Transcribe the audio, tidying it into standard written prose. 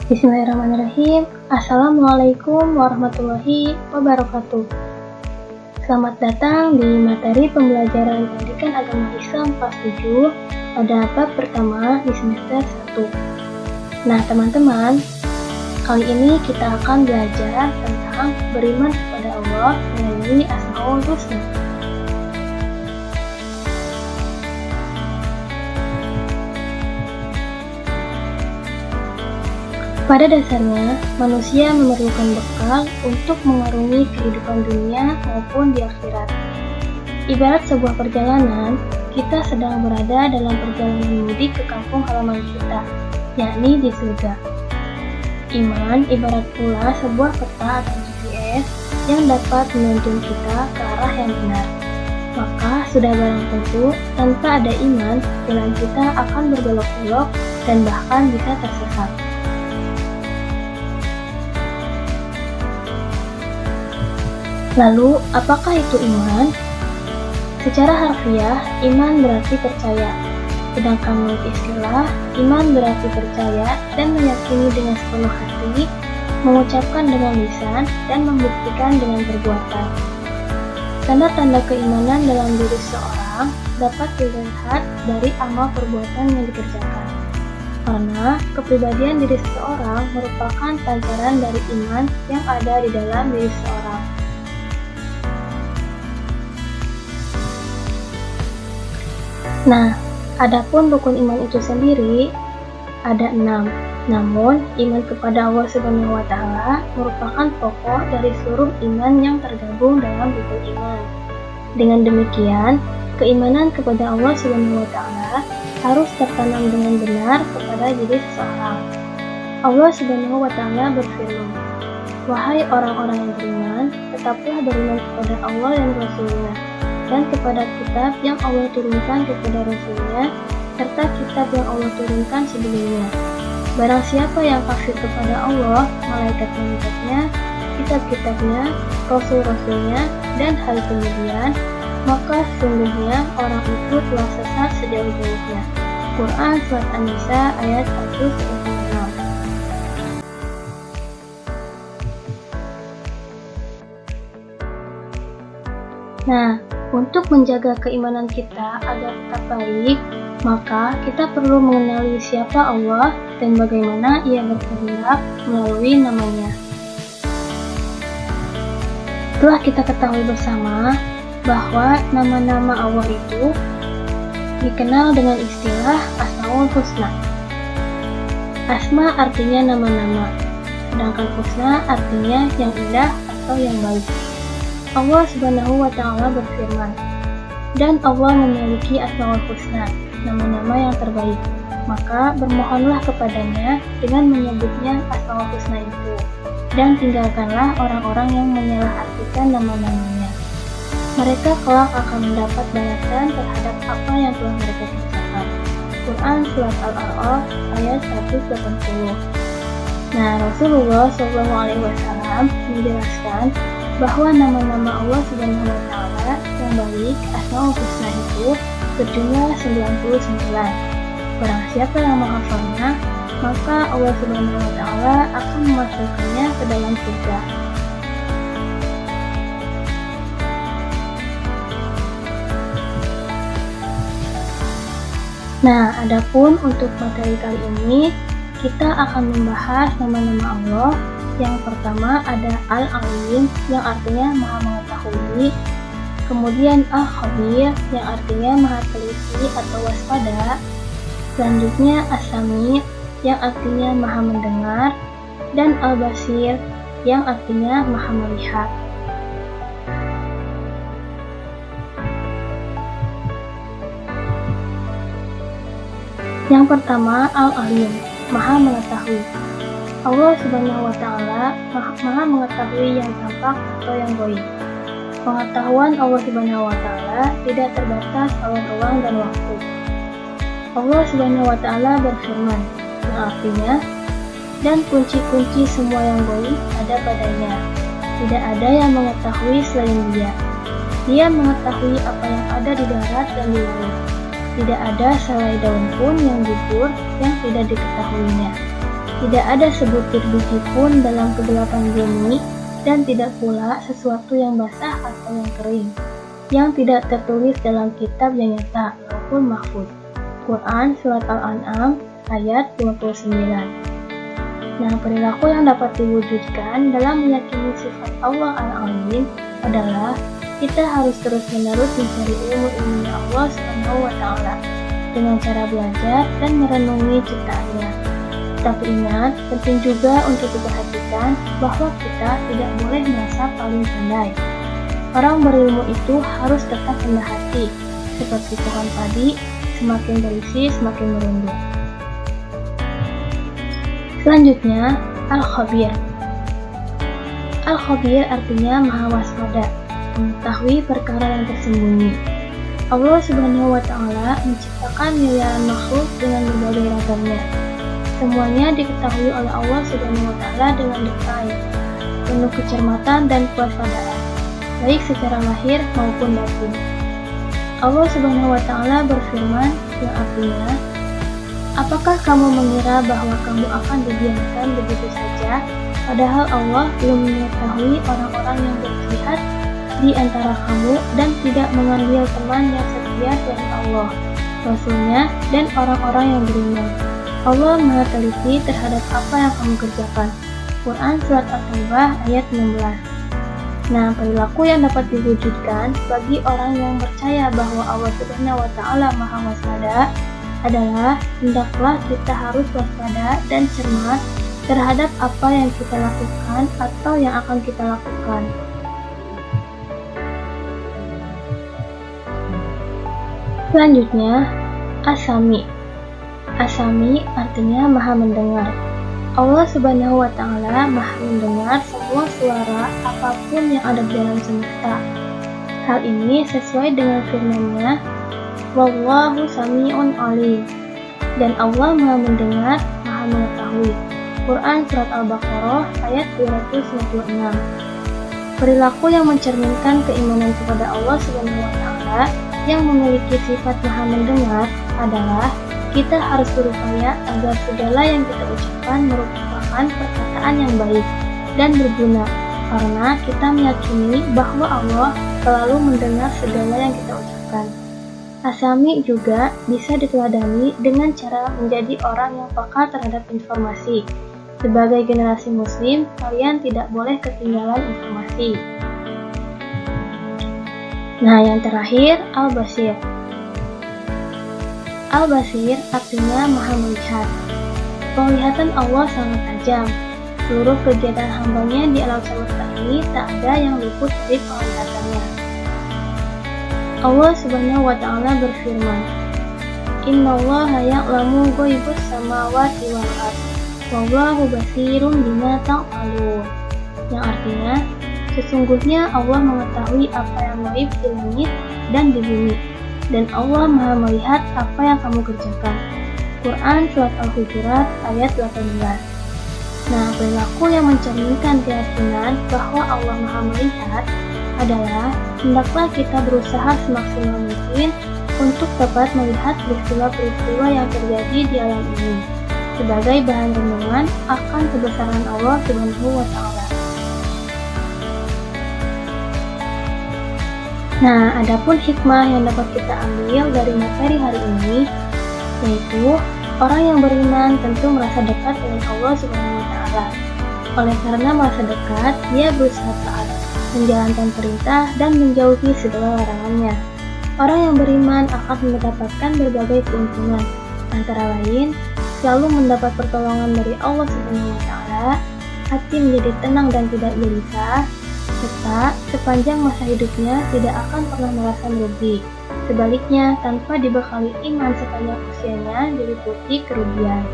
Bismillahirrahmanirrahim. Assalamualaikum warahmatullahi wabarakatuh. Selamat datang di materi pembelajaran pendidikan agama Islam kelas 7 pada bab pertama di semester 1. Nah teman-teman, kali ini kita akan belajar tentang beriman kepada Allah melalui Asmaul Husna. Pada dasarnya, manusia memerlukan bekal untuk mengarungi kehidupan dunia maupun di akhirat. Ibarat sebuah perjalanan, kita sedang berada dalam perjalanan mudik ke kampung halaman kita, yakni di surga. Iman ibarat pula sebuah peta atau GPS yang dapat menuntun kita ke arah yang benar. Maka sudah barang tentu, tanpa ada iman, jalan kita akan berbelok-belok dan bahkan bisa tersesat. Lalu, apakah itu iman? Secara harfiah, iman berarti percaya. Sedangkan menurut istilah, iman berarti percaya dan meyakini dengan sepenuh hati, mengucapkan dengan lisan, dan membuktikan dengan perbuatan. Tanda-tanda keimanan dalam diri seorang dapat dilihat dari amal perbuatan yang dikerjakan. Karena kepribadian diri seseorang merupakan pancaran dari iman yang ada di dalam diri seseorang. Nah, adapun rukun iman itu sendiri ada 6. Namun, iman kepada Allah Subhanahu wa Ta'ala merupakan pokok dari seluruh iman yang tergabung dalam rukun iman. Dengan demikian, keimanan kepada Allah Subhanahu wa Ta'ala harus tertanam dengan benar kepada diri seseorang. Allah Subhanahu wa Ta'ala berfirman, "Wahai orang-orang yang beriman, tetaplah beriman kepada Allah dan Rasul-Nya, dan kepada kitab yang Allah turunkan kepada Rasul-Nya, serta kitab yang Allah turunkan sebelumnya. Barang siapa yang kafir kepada Allah, malaikat-malaikatnya, kitab-kitabnya, rasul-rasulnya, dan hal kemudian, maka sesungguhnya orang itu telah sesat sejauh-jauhnya." Quran Surat An-Nisa ayat 1-6. Nah, untuk menjaga keimanan kita agar tetap baik, maka kita perlu mengenali siapa Allah dan bagaimana Ia berkehendak melalui namanya. Telah kita ketahui bersama bahwa nama-nama Allah itu dikenal dengan istilah Asmaul Husna. Asma artinya nama-nama, sedangkan Husna artinya yang indah atau yang baik. Allah Subhanahu wa Ta'ala berfirman, "Dan Allah memiliki Asmaul Husna, nama-nama yang terbaik. Maka bermohonlah kepadanya dengan menyebutnya Asmaul Husna itu, dan tinggalkanlah orang-orang yang menyalahartikan nama-namanya. Mereka kelak akan mendapat balasan terhadap apa yang telah mereka kerjakan." Quran Surat Al-A'raf ayat 180. Nah, Rasulullah SAW menjelaskan bahwa nama-nama Allah Subhanahu wa Ta'ala yang baik, Asmaul Husna itu berjumlah 99. Barang siapa yang menghafalnya, maka Allah Subhanahu wa Ta'ala akan memasukkannya ke dalam surga. Nah, adapun untuk materi kali ini, kita akan membahas nama-nama Allah. Yang pertama ada Al-Alim yang artinya Maha Mengetahui, kemudian Al-Khabir yang artinya Maha Teliti atau waspada, selanjutnya As-Sami yang artinya Maha Mendengar, dan Al-Basir yang artinya Maha Melihat. Yang pertama Al-Alim, Maha Mengetahui. Allah Subhanahu wa Ta'ala Maha mengetahui yang tampak atau yang gaib. Pengetahuan Allah Subhanahu wa Ta'ala tidak terbatas oleh ruang dan waktu. Allah Subhanahu wa Ta'ala berfirman, yang artinya, "Dan kunci-kunci semua yang gaib ada padanya. Tidak ada yang mengetahui selain Dia. Dia mengetahui apa yang ada di darat dan di laut. Tidak ada selai daun pun yang gugur yang tidak diketahuinya. Tidak ada sebutir biji pun dalam kegelapan bumi, dan tidak pula sesuatu yang basah atau yang kering, yang tidak tertulis dalam kitab yang nyata, Lauhul Mahfuz. Quran Surat Al-An'am ayat 29. Nah, perilaku yang dapat diwujudkan dalam meyakini sifat Allah Al-Alim adalah kita harus terus-menerus mencari ilmu-ilmunya Allah SWT dengan cara belajar dan merenungi ciptaannya. Tapi ingat, penting juga untuk diperhatikan bahwa kita tidak boleh merasa paling pandai. Orang berilmu itu harus tetap rendah hati, seperti pohon padi, semakin berisi semakin merunduk. Selanjutnya, Al-Khabir. Al-Khabir artinya maha waspada, mengetahui perkara yang tersembunyi. Allah Subhanahu wa Ta'ala menciptakan miliaran makhluk dengan berbagai ragamnya. Semuanya diketahui oleh Allah Subhanahu wa Ta'ala dengan detail, penuh kecermatan dan kewaspadaan, baik secara lahir maupun batin. Allah Subhanahu wa Ta'ala berfirman yang artinya, apakah kamu mengira bahwa kamu akan dibiarkan begitu saja, padahal Allah belum mengetahui orang-orang yang berjihad di antara kamu dan tidak mengambil teman yang setia selain Allah, Rasulnya, dan orang-orang yang beriman. Allah Maha teliti terhadap apa yang kamu kerjakan. Quran Surat At-Taubah ayat 16. Nah, perilaku yang dapat diwujudkan bagi orang yang percaya bahwa Allah Subhanahu wa Ta'ala Maha Waspada adalah hendaklah kita harus waspada dan cermat terhadap apa yang kita lakukan atau yang akan kita lakukan. Selanjutnya, As-Sami. As-Sami artinya maha mendengar. Allah Subhanahu wa Ta'ala maha mendengar semua suara apapun yang ada di dalam semesta. Hal ini sesuai dengan firman-Nya, Wallahu Sami'un Alim, dan Allah maha mendengar, maha mengetahui. Quran Surat Al-Baqarah ayat 296. Perilaku yang mencerminkan keimanan kepada Allah Subhanahu wa Ta'ala yang memiliki sifat maha mendengar adalah kita harus berupaya agar segala yang kita ucapkan merupakan perkataan yang baik dan berguna, karena kita meyakini bahwa Allah selalu mendengar segala yang kita ucapkan. As-Sami juga bisa diteladani dengan cara menjadi orang yang peka terhadap informasi. Sebagai generasi muslim, kalian tidak boleh ketinggalan informasi. Nah, yang terakhir, Al-Basir. Al-Basir artinya maha melihat. Penglihatan Allah sangat tajam. Seluruh kegiatan hambanya di alam semesta ini tak ada yang luput dari penglihatannya. Allah Subhanahu wa Ta'ala berfirman, Innallaha ya'lamu ghaibus samawati wal ardh, wallahu basirun bima ta'malun. Yang artinya, sesungguhnya Allah mengetahui apa yang gaib di langit dan di bumi, dan Allah maha melihat apa yang kamu kerjakan. Quran Surat Al-Hujurat ayat 18. Nah, perilaku yang mencerminkan keyakinan bahwa Allah maha melihat adalah hendaklah kita berusaha semaksimal mungkin untuk dapat melihat peristiwa-peristiwa yang terjadi di alam ini sebagai bahan renungan akan kebesaran Allah Subhanahu wa Ta'ala. Nah, adapun hikmah yang dapat kita ambil dari materi hari ini, yaitu orang yang beriman tentu merasa dekat dengan Allah Subhanahu wa Ta'ala. Oleh karena merasa dekat, dia berusaha taat, menjalankan perintah dan menjauhi segala larangannya. Orang yang beriman akan mendapatkan berbagai keuntungan, antara lain selalu mendapat pertolongan dari Allah Subhanahu wa Ta'ala, hati menjadi tenang dan tidak gelisah, serta sepanjang masa hidupnya tidak akan pernah merasa merugi. Sebaliknya, tanpa dibekali iman sepanjang usianya diliputi kerugian.